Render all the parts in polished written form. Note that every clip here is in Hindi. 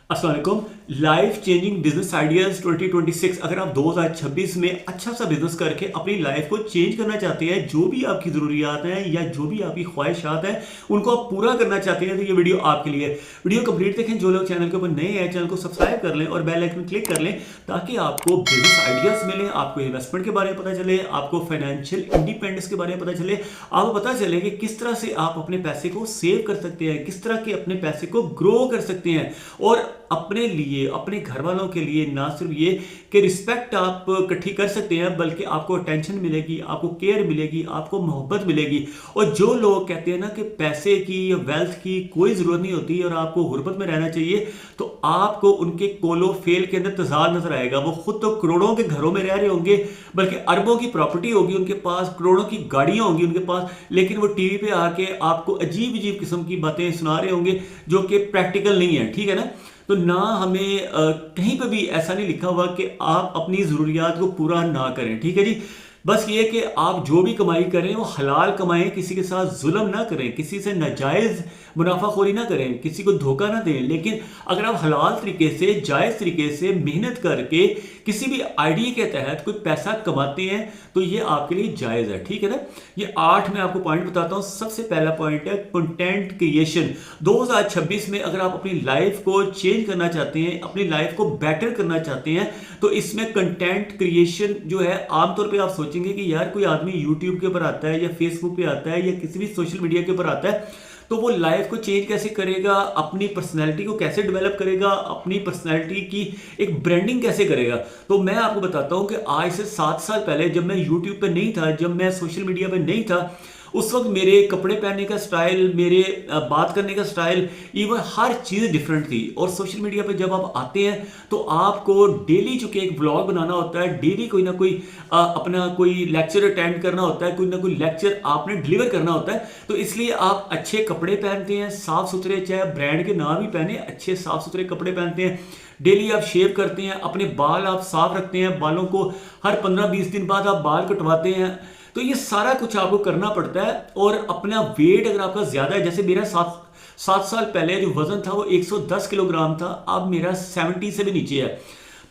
अस्सलाम वालेकुम। Life changing business ideas 2026। अगर आप 2026 में अच्छा सा बिजनेस करके अपनी लाइफ को चेंज करना चाहते हैं, जो भी आपकी ज़रूरियात हैं या जो भी आपकी ख्वाहिशात हैं उनको आप पूरा करना चाहते हैं, तो ये वीडियो आपके लिए। वीडियो कंप्लीट देखें। जो लोग चैनल के ऊपर नए हैं चैनल को सब्सक्राइब कर लें और बेल आइकन क्लिक कर लें ताकि आपको बिजनेस आइडियाज मिलें, आपको इन्वेस्टमेंट के बारे में पता चले, आपको फाइनेंशियल इंडिपेंडेंस के बारे में पता चले, आपको पता चले कि किस तरह से आप अपने पैसे को सेव कर सकते हैं, किस तरह के अपने पैसे को ग्रो कर सकते हैं और अपने लिए, अपने घर वालों के लिए ना सिर्फ ये कि रिस्पेक्ट आप इकट्ठी कर सकते हैं, बल्कि आपको अटेंशन मिलेगी, आपको केयर मिलेगी, आपको मोहब्बत मिलेगी। और जो लोग कहते हैं ना कि पैसे की या वेल्थ की कोई ज़रूरत नहीं होती और आपको गुर्बत में रहना चाहिए, तो आपको उनके कोलो फेल के अंदर तजाल नजर आएगा। वो खुद तो करोड़ों के घरों में रह रहे होंगे, बल्कि अरबों की प्रॉपर्टी होगी उनके पास, करोड़ों की गाड़ियां होंगी उनके पास, लेकिन वो टीवी पे आके आपको अजीब अजीब किस्म की बातें सुना रहे होंगे जो कि प्रैक्टिकल नहीं है। ठीक है ना। तो ना हमें कहीं पे भी ऐसा नहीं लिखा हुआ कि आप अपनी ज़रूरियात को पूरा ना करें। ठीक है जी। बस ये कि आप जो भी कमाई करें वो हलाल कमाएं, किसी के साथ जुल्म ना करें, किसी से नाजायज़ मुनाफाखोरी ना करें, किसी को धोखा ना दें। लेकिन अगर आप हलाल तरीके से, जायज़ तरीके से मेहनत करके किसी भी आइडिया के तहत कोई पैसा कमाते हैं तो ये आपके लिए जायज़ है। ठीक है ना। ये 8 मैं आपको पॉइंट बताता हूँ। सबसे पहला पॉइंट है कंटेंट क्रिएशन। 2026 में अगर आप अपनी लाइफ को चेंज करना चाहते हैं, अपनी लाइफ को बेटर करना चाहते हैं, तो इसमें कंटेंट क्रिएशन जो है, आमतौर पे आप सोचेंगे कि यार कोई आदमी यूट्यूब के ऊपर आता है या फेसबुक पे आता है या किसी भी सोशल मीडिया के ऊपर आता है तो वो लाइफ को चेंज कैसे करेगा, अपनी पर्सनैलिटी को कैसे डेवलप करेगा, अपनी पर्सनैलिटी की एक ब्रांडिंग कैसे करेगा। तो मैं आपको बताता हूं कि आज से 7 साल पहले जब मैं यूट्यूब पे नहीं था, जब मैं सोशल मीडिया पे नहीं था, उस वक्त मेरे कपड़े पहनने का स्टाइल, मेरे बात करने का स्टाइल, इवन हर चीज़ डिफरेंट थी। और सोशल मीडिया पे जब आप आते हैं तो आपको डेली चूंकि एक व्लॉग बनाना होता है, डेली कोई ना कोई अपना कोई लेक्चर अटेंड करना होता है, कोई ना कोई लेक्चर आपने डिलीवर करना होता है, तो इसलिए आप अच्छे कपड़े पहनते हैं, साफ सुथरे, चाहे ब्रांड के ना भी पहने, अच्छे साफ सुथरे कपड़े पहनते हैं। डेली आप शेव करते हैं, अपने बाल आप साफ रखते हैं, बालों को हर 15-20 दिन बाद आप बाल कटवाते हैं। तो ये सारा कुछ आपको करना पड़ता है। और अपना वेट अगर आपका ज्यादा है, जैसे मेरा 7 साल पहले जो वजन था वो 110 किलोग्राम था, अब मेरा 70 से भी नीचे है।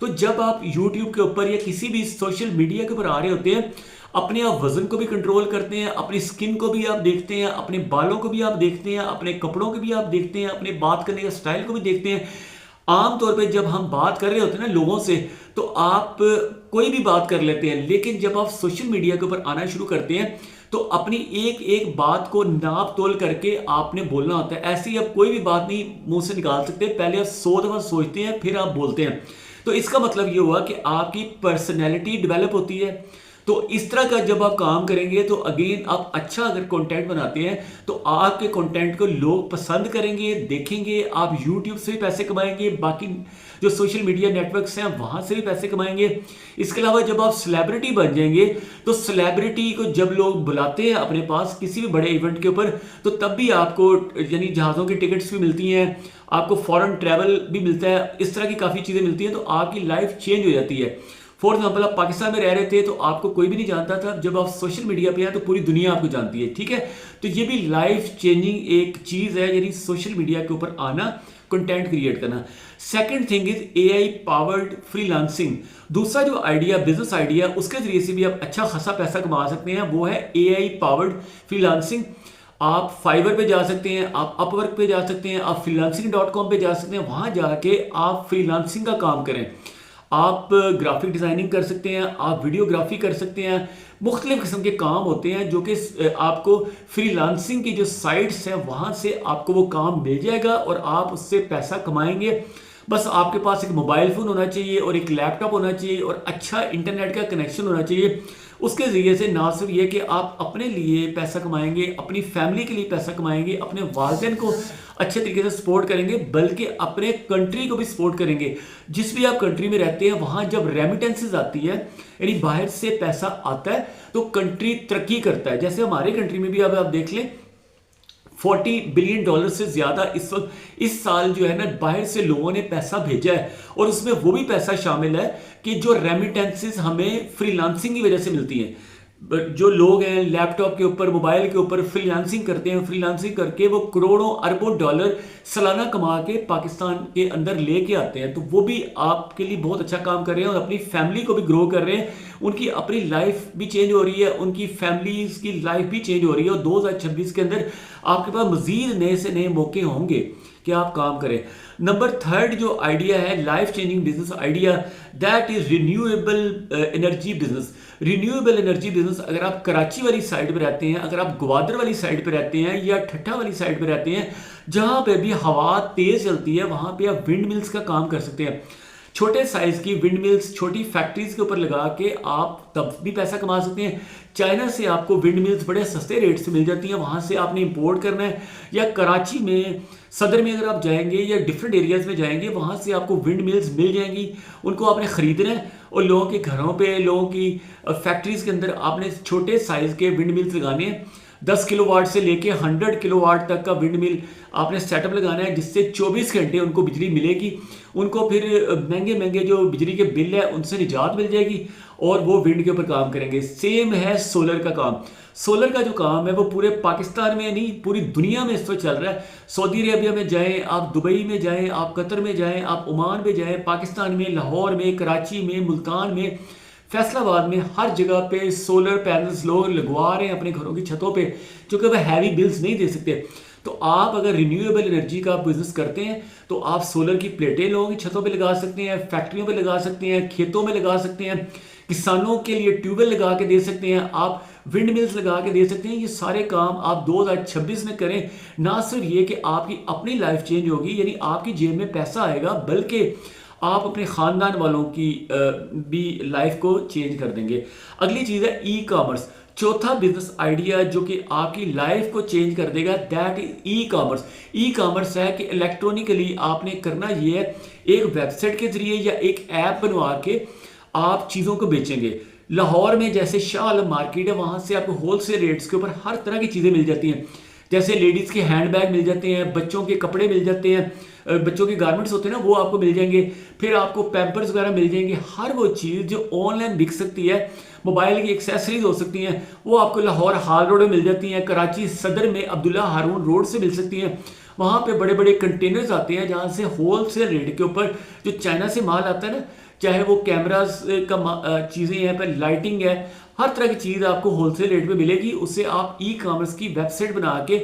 तो जब आप यूट्यूब के ऊपर या किसी भी सोशल मीडिया के ऊपर आ रहे होते हैं, अपने आप वजन को भी कंट्रोल करते हैं, अपनी स्किन को भी आप देखते हैं, अपने बालों को भी आप देखते हैं, अपने कपड़ों को भी आप देखते हैं, अपने बात करने का स्टाइल को भी देखते हैं। आमतौर पे जब हम बात कर रहे होते हैं ना लोगों से, तो आप कोई भी बात कर लेते हैं, लेकिन जब आप सोशल मीडिया के ऊपर आना शुरू करते हैं तो अपनी एक एक बात को नाप तोल करके आपने बोलना होता है। ऐसे ही आप कोई भी बात नहीं मुंह से निकाल सकते, पहले आप 100 दफा सोचते हैं फिर आप बोलते हैं। तो इसका मतलब ये हुआ कि आपकी पर्सनैलिटी डेवलप होती है। तो इस तरह का जब आप काम करेंगे तो अगेन आप अच्छा अगर कंटेंट बनाते हैं तो आपके कंटेंट को लोग पसंद करेंगे, देखेंगे, आप यूट्यूब से भी पैसे कमाएंगे, बाकी जो सोशल मीडिया नेटवर्क्स हैं वहां से भी पैसे कमाएंगे। इसके अलावा जब आप सेलिब्रिटी बन जाएंगे तो सेलिब्रिटी को जब लोग बुलाते हैं अपने पास किसी भी बड़े इवेंट के ऊपर, तो तब भी आपको यानी जहाज़ों की टिकट्स भी मिलती हैं, आपको फॉरेन ट्रैवल भी मिलता है, इस तरह की काफ़ी चीज़ें मिलती हैं, तो आपकी लाइफ चेंज हो जाती है। फॉर एग्जाम्पल आप पाकिस्तान में रह रहे थे तो आपको कोई भी नहीं जानता था, जब आप सोशल मीडिया पे हैं तो पूरी दुनिया आपको जानती है। ठीक है। तो ये भी लाइफ चेंजिंग एक चीज़ है, यानी सोशल मीडिया के ऊपर आना, कंटेंट क्रिएट करना। Second thing is AI powered freelancing. दूसरा जो आइडिया, बिजनेस आइडिया, उसके जरिए से भी आप अच्छा खासा पैसा कमा सकते हैं, वो है एआई पावर्ड फ्रीलांसिंग। आप फाइवर पे जा सकते हैं, आप अपवर्क पे जा सकते हैं, आप freelancing.com पे जा सकते हैं, वहां जाके आप फ्रीलांसिंग का काम करें। आप ग्राफिक डिज़ाइनिंग कर सकते हैं, आप वीडियोग्राफी कर सकते हैं, मुख्तलिफ किस्म के काम होते हैं जो कि आपको फ्रीलांसिंग की जो साइट्स हैं वहाँ से आपको वो काम मिल जाएगा और आप उससे पैसा कमाएंगे। बस आपके पास एक मोबाइल फ़ोन होना चाहिए और एक लैपटॉप होना चाहिए और अच्छा इंटरनेट का कनेक्शन होना चाहिए। उसके ज़रिए से ना सिर्फ ये कि आप अपने लिए पैसा कमाएंगे, अपनी फैमिली के लिए पैसा कमाएंगे, अपने वालिदैन को अच्छे तरीके से सपोर्ट करेंगे, बल्कि अपने कंट्री को भी सपोर्ट करेंगे। जिस भी आप कंट्री में रहते हैं वहाँ जब रेमिटेंसेज आती है, यानी बाहर से पैसा आता है, तो कंट्री तरक्की करता है। जैसे हमारे कंट्री में भी अब आप देख लें, $40 बिलियन से ज्यादा इस वक्त इस साल जो है ना बाहर से लोगों ने पैसा भेजा है, और उसमें वो भी पैसा शामिल है कि जो रेमिटेंसेस हमें फ्रीलांसिंग की वजह से मिलती हैं। जो लोग हैं लैपटॉप के ऊपर मोबाइल के ऊपर फ्रीलांसिंग करते हैं, फ्रीलांसिंग करके वो करोड़ों अरबों डॉलर सालाना कमा के पाकिस्तान के अंदर लेके आते हैं, तो वो भी आपके लिए बहुत अच्छा काम कर रहे हैं और अपनी फैमिली को भी ग्रो कर रहे हैं। उनकी अपनी लाइफ भी चेंज हो रही है, उनकी फैमिलीज की लाइफ भी चेंज हो रही है और 2026 के अंदर आपके पास मजीद नए से नए मौके होंगे कि आप काम करें। नंबर थर्ड जो आइडिया है life changing business idea, that is renewable energy business. Renewable energy business, अगर आप कराची वाली साइड पे रहते हैं, अगर आप ग्वादर वाली साइड पे रहते हैं या ठट्ठा वाली साइड पे रहते हैं, जहां पे भी हवा तेज चलती है वहां पे आप विंड मिल्स का काम कर सकते हैं। छोटे साइज की विंड मिल्स छोटी फैक्ट्रीज के ऊपर लगा के आप तब भी पैसा कमा सकते हैं। चाइना से आपको विंड मिल्स बड़े सस्ते रेट से मिल जाती हैं, वहां से आपने इंपोर्ट करना है, या कराची में सदर में अगर आप जाएंगे या डिफरेंट एरियाज में जाएंगे वहां से आपको विंड मिल्स मिल जाएंगी, उनको आपने खरीदना है और लोगों के घरों पे, लोगों की फैक्ट्रीज के अंदर आपने छोटे साइज के विंड मिल्स लगाने हैं। 10 किलोवाट से लेके 100 किलोवाट तक का विंड मिल आपने सेटअप लगाना है, जिससे 24 घंटे उनको बिजली मिलेगी। उनको फिर महंगे महंगे जो बिजली के बिल है उनसे निजात मिल जाएगी और वो विंड के ऊपर काम करेंगे। सेम है सोलर का काम। सोलर का जो काम है वो पूरे पाकिस्तान में नहीं पूरी दुनिया में इस वक्त चल रहा है। सऊदी अरेबिया में जाएं, आप दुबई में जाएं, आप कतर में जाएं, आप ओमान में जाएं, पाकिस्तान में लाहौर में, कराची में, मुल्तान में, फैसलाबाद में, हर जगह पे सोलर पैनल्स लोग लगवा रहे हैं अपने घरों की छतों पे, क्योंकि वह हैवी बिल्स नहीं दे सकते। तो आप अगर रिन्यूएबल एनर्जी का बिजनेस करते हैं तो आप सोलर की प्लेटें लोगों की छतों पे लगा सकते हैं, फैक्ट्रियों पे लगा सकते हैं, खेतों में लगा सकते हैं, किसानों के लिए ट्यूबवेल लगा के दे सकते हैं, आप विंड मिल्स लगा के दे सकते हैं। ये सारे काम आप 2026 में करें। ना सिर्फ ये कि आपकी अपनी लाइफ चेंज होगी, यानी आपकी जेब में पैसा आएगा, बल्कि आप अपने खानदान वालों की भी लाइफ को चेंज कर देंगे। अगली चीज है ई कॉमर्स। चौथा बिजनेस आइडिया जो कि आपकी लाइफ को चेंज कर देगा, that is e commerce. E commerce है कि इलेक्ट्रॉनिकली आपने करना ये है, एक वेबसाइट के जरिए या एक ऐप बनवा के आप चीज़ों को बेचेंगे। लाहौर में जैसे शाह आलम मार्केट है, वहाँ से आपको होलसेल रेट्स के ऊपर हर तरह की चीज़ें मिल जाती हैं। जैसे लेडीज़ के हैंडबैग मिल जाते हैं, बच्चों के कपड़े मिल जाते हैं, बच्चों के गारमेंट्स होते हैं ना, वो आपको मिल जाएंगे। फिर आपको पैम्पर्स वगैरह मिल जाएंगे। हर वो चीज़ जो ऑनलाइन बिक सकती है, मोबाइल की एक्सेसरीज हो सकती हैं, वो आपको लाहौर हाल रोड में मिल जाती हैं। कराची सदर में अब्दुल्ला हारून रोड से मिल सकती हैं। वहाँ पे बड़े बड़े कंटेनर्स आते हैं जहाँ से होलसेल रेट के ऊपर जो चाइना से माल आता है ना, चाहे वो कैमरास का चीज़ें हैं, पर लाइटिंग है, हर तरह की चीज़ आपको होलसेल रेट पे मिलेगी। उससे आप ई कॉमर्स की वेबसाइट बना के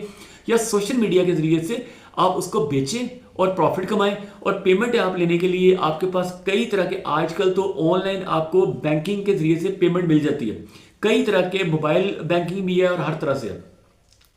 या सोशल मीडिया के ज़रिए से आप उसको बेचें और प्रॉफिट कमाएं। और पेमेंट आप लेने के लिए आपके पास कई तरह के, आजकल तो ऑनलाइन आपको बैंकिंग के ज़रिए से पेमेंट मिल जाती है, कई तरह के मोबाइल बैंकिंग भी है और हर तरह से।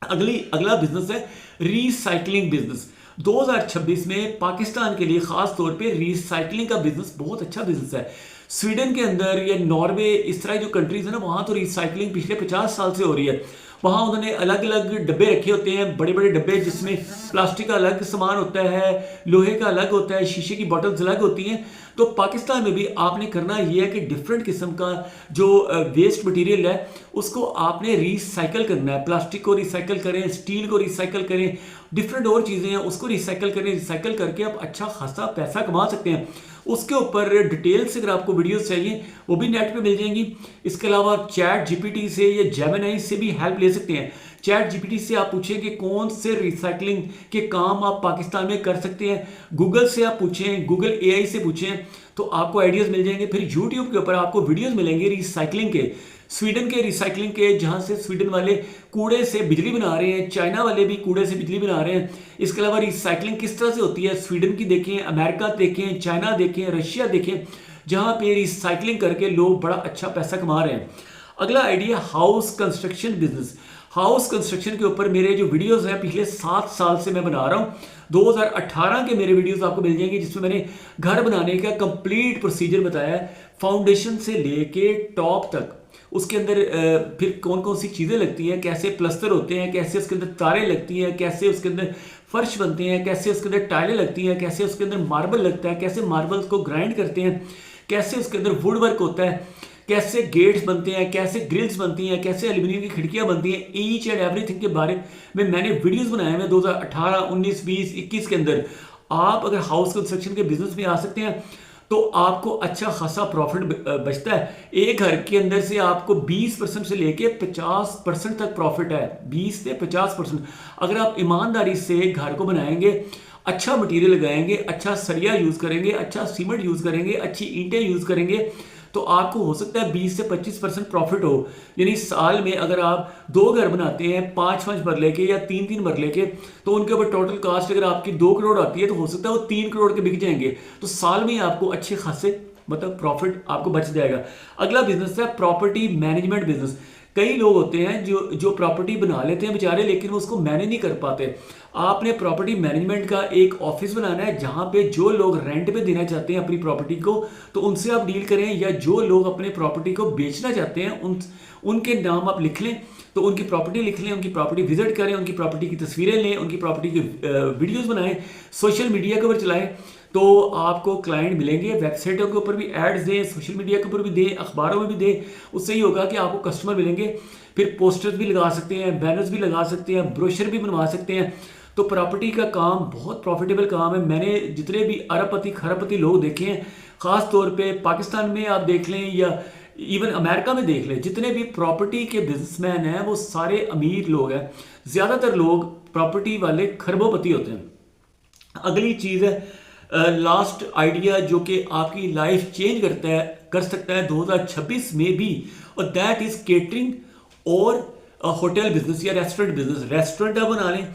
अगला बिजनेस है रीसाइकलिंग बिजनेस। 2026 में पाकिस्तान के लिए खास तौर पे रीसाइकलिंग का बिजनेस बहुत अच्छा बिजनेस है। स्वीडन के अंदर या नॉर्वे, इस तरह जो कंट्रीज है ना, वहाँ तो रीसाइकलिंग पिछले 50 साल से हो रही है। वहाँ उन्होंने अलग अलग डब्बे रखे होते हैं, बड़े बड़े डब्बे, जिसमें प्लास्टिक का अलग सामान होता है, लोहे का अलग होता है, शीशे की बॉटल्स अलग होती हैं। तो पाकिस्तान में भी आपने करना ये है कि डिफरेंट किस्म का जो वेस्ट मटेरियल है उसको आपने रिसाइकल करना है। प्लास्टिक को रिसाइकल करें, स्टील को रिसाइकल करें, डिफरेंट और चीज़ें हैं उसको रिसाइकल करें। रिसाइकल करके आप अच्छा खासा पैसा कमा सकते हैं। उसके ऊपर डिटेल से अगर आपको वीडियोस चाहिए वो भी नेट पे मिल जाएंगी। इसके अलावा आप चैट जीपीटी से या जेमिनी से भी हेल्प ले सकते हैं। चैट जीपीटी से आप पूछें कि कौन से रिसाइकलिंग के काम आप पाकिस्तान में कर सकते हैं। गूगल से आप पूछें, गूगल एआई से पूछें, तो आपको आइडियाज़ मिल जाएंगे। फिर यूट्यूब के ऊपर आपको वीडियोस मिलेंगे रिसाइकलिंग के, स्वीडन के रिसाइकलिंग के, जहाँ से स्वीडन वाले कूड़े से बिजली बना रहे हैं, चाइना वाले भी कूड़े से बिजली बना रहे हैं। इसके अलावा रिसाइकलिंग किस तरह से होती है, स्वीडन की देखें, अमेरिका देखें, चाइना देखें, रशिया देखें, जहाँ पे रिसाइकलिंग करके लोग बड़ा अच्छा पैसा कमा रहे हैं। अगला idea house construction business. House construction के ऊपर मेरे जो वीडियोस हैं पिछले 7 साल से मैं बना रहा हूँ। 2018 के मेरे वीडियोस आपको मिल जाएंगे, जिसमें मैंने घर बनाने का कंप्लीट प्रोसीजर बताया है, फाउंडेशन से लेके टॉप तक। उसके अंदर फिर कौन कौन सी चीज़ें लगती हैं, कैसे प्लस्तर होते हैं, कैसे उसके अंदर तारें लगती हैं, कैसे उसके अंदर फर्श बनते हैं, कैसे उसके अंदर टाइलें लगती हैं, कैसे उसके अंदर मार्बल लगता है, कैसे मार्बल्स को ग्राइंड करते हैं, कैसे उसके अंदर वुड वर्क होता है, कैसे गेट्स बनते हैं, कैसे ग्रिल्स बनती हैं, कैसे एल्यूमिनियम की खिड़कियां बनती हैं। ईच एंड एवरीथिंग के बारे में मैंने वीडियोस बनाए हैं 2018, 19, 20, 21 के अंदर। आप अगर हाउस कंस्ट्रक्शन के बिजनेस में आ सकते हैं तो आपको अच्छा खासा प्रॉफिट बचता है। एक घर के अंदर से आपको 20% से लेके 50% तक प्रॉफिट है, 20 से 50%। अगर आप ईमानदारी से घर को बनाएंगे, अच्छा मटेरियल लगाएंगे, अच्छा सरिया यूज़ करेंगे, अच्छा सीमेंट यूज़ करेंगे, अच्छी ईंटें यूज़ करेंगे, तो आपको हो सकता है 20 से 25% प्रॉफिट हो। यानी साल में अगर आप 2 घर बनाते हैं 5-5 मरले के या 3-3 मरले के, तो उनके ऊपर टोटल कास्ट अगर आपकी 2 करोड़ आती है तो हो सकता है वो 3 करोड़ के बिक जाएंगे। तो साल में आपको अच्छे खासे मतलब प्रॉफिट आपको बच जाएगा। अगला बिजनेस है प्रॉपर्टी मैनेजमेंट बिजनेस। कई लोग होते हैं जो प्रॉपर्टी बना लेते हैं बेचारे, लेकिन वो उसको मैनेज नहीं कर पाते। आपने प्रॉपर्टी मैनेजमेंट का एक ऑफिस बनाना है जहां पे जो लोग रेंट पे देना चाहते हैं अपनी प्रॉपर्टी को, तो उनसे आप डील करें, या जो लोग अपने प्रॉपर्टी को बेचना चाहते हैं उनके नाम आप लिख लें, तो उनकी प्रॉपर्टी लिख लें, उनकी प्रॉपर्टी विजिट करें, उनकी प्रॉपर्टी की तस्वीरें लें, उनकी प्रॉपर्टी की वीडियोस बनाएं, सोशल मीडिया के ऊपर चलाएं, तो आपको क्लाइंट मिलेंगे। वेबसाइटों के ऊपर भी एड्स दें, सोशल मीडिया के ऊपर भी दें, अखबारों में भी दें, उससे ही होगा कि आपको कस्टमर मिलेंगे। फिर पोस्टर्स भी लगा सकते हैं, बैनर्स भी लगा सकते हैं, ब्रोशर भी बनवा सकते हैं। तो प्रॉपर्टी का काम बहुत प्रॉफिटेबल काम है। मैंने जितने भी अरबपति खरबपति लोग देखे हैं, ख़ास तौर पे पाकिस्तान में आप देख लें या इवन अमेरिका में देख लें, जितने भी प्रॉपर्टी के बिजनेसमैन हैं वो सारे अमीर लोग हैं। ज़्यादातर लोग प्रॉपर्टी वाले खरबोपति होते हैं। अगली चीज़ है लास्ट आइडिया जो कि आपकी लाइफ चेंज कर सकता है 2026 में भी, और दैट इज केटरिंग और होटल बिजनेस या रेस्टोरेंट बिजनेस। रेस्टोरेंट आप बना लें,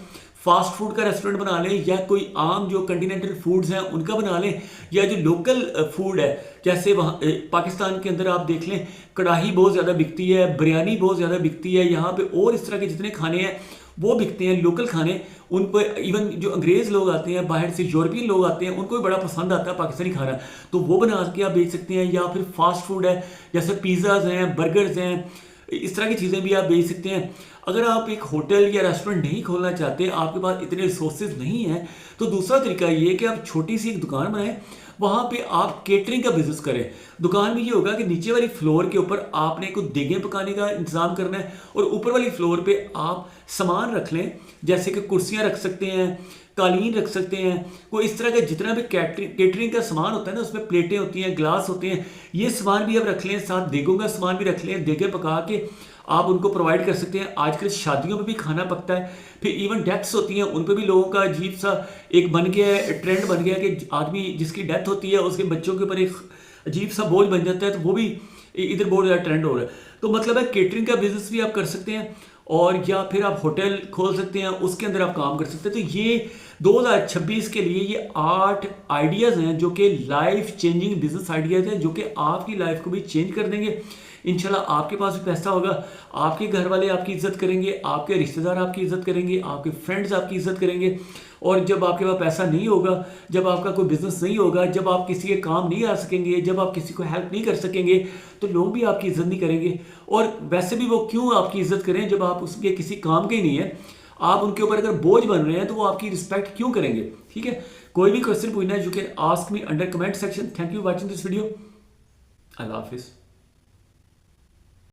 फास्ट फूड का रेस्टोरेंट बना लें, या कोई आम जो कंटिनेंटल फूड्स हैं उनका बना लें, या जो लोकल फूड है, जैसे वहाँ पाकिस्तान के अंदर आप देख लें कढ़ाई बहुत ज़्यादा बिकती है, बिरयानी बहुत ज़्यादा बिकती है यहाँ पे, और इस तरह के जितने खाने हैं वो बिकते हैं लोकल खाने। उन पर इवन जो अंग्रेज़ लोग आते हैं बाहर से, यूरोपियन लोग आते हैं, उनको भी बड़ा पसंद आता है पाकिस्तानी खाना, तो वो बना के आप बेच सकते हैं। या फिर फास्ट फूड है, जैसे पिज़्ज़ाज हैं, बर्गर्स हैं, इस तरह की चीज़ें भी आप बेच सकते हैं। अगर आप एक होटल या रेस्टोरेंट नहीं खोलना चाहते, आपके पास इतने रिसोर्सेज नहीं हैं, तो दूसरा तरीका ये है कि आप छोटी सी एक दुकान बनाएं, वहाँ पे आप केटरिंग का बिजनेस करें। दुकान में ये होगा कि नीचे वाली फ्लोर के ऊपर आपने कुछ देगें पकाने का इंतज़ाम करना है, और ऊपर वाली फ्लोर पे आप सामान रख लें, जैसे कि कुर्सियाँ रख सकते हैं, कालीन रख सकते हैं, कोई इस तरह का जितना भी केटरिंग का सामान होता है ना, उसमें प्लेटें होती हैं, ग्लास होते हैं, ये सामान भी आप रख लें, साथ देगों का सामान भी रख लें, देगे पका के आप उनको प्रोवाइड कर सकते हैं। आजकल शादियों में भी खाना पकता है, फिर इवन डेथ्स होती हैं, उन पर भी लोगों का अजीब सा एक बन गया है, ट्रेंड बन गया है कि आदमी जिसकी डेथ होती है उसके बच्चों के ऊपर एक अजीब सा बोझ बन जाता है, तो वो भी इधर बहुत ज़्यादा ट्रेंड हो रहा है। तो मतलब है केटरिंग का बिजनेस भी आप कर सकते हैं, और या फिर आप होटल खोल सकते हैं, उसके अंदर आप काम कर सकते हैं। तो ये 2026 के लिए ये 8 आइडियाज़ हैं जो कि लाइफ चेंजिंग बिजनेस आइडियाज़ हैं, जो कि आपकी लाइफ को भी चेंज कर देंगे। इंशाल्लाह आपके पास भी पैसा होगा, आपके घर वाले आपकी इज्जत करेंगे, आपके रिश्तेदार आपकी इज्जत करेंगे, आपके फ्रेंड्स आपकी इज्जत करेंगे। और जब आपके पास पैसा नहीं होगा, जब आपका कोई बिजनेस नहीं होगा, जब आप किसी के काम नहीं आ सकेंगे, जब आप किसी को हेल्प नहीं कर सकेंगे, तो लोग भी आपकी इज्जत नहीं करेंगे। और वैसे भी वो क्यों आपकी इज्जत करें जब आप उसके किसी काम के ही नहीं है। आप उनके ऊपर अगर बोझ बन रहे हैं तो वो आपकी रिस्पेक्ट क्यों करेंगे। ठीक है, कोई भी क्वेश्चन पूछना है, you can ask me under comment section. Thank you watching this video. अल्लाह हाफिज़।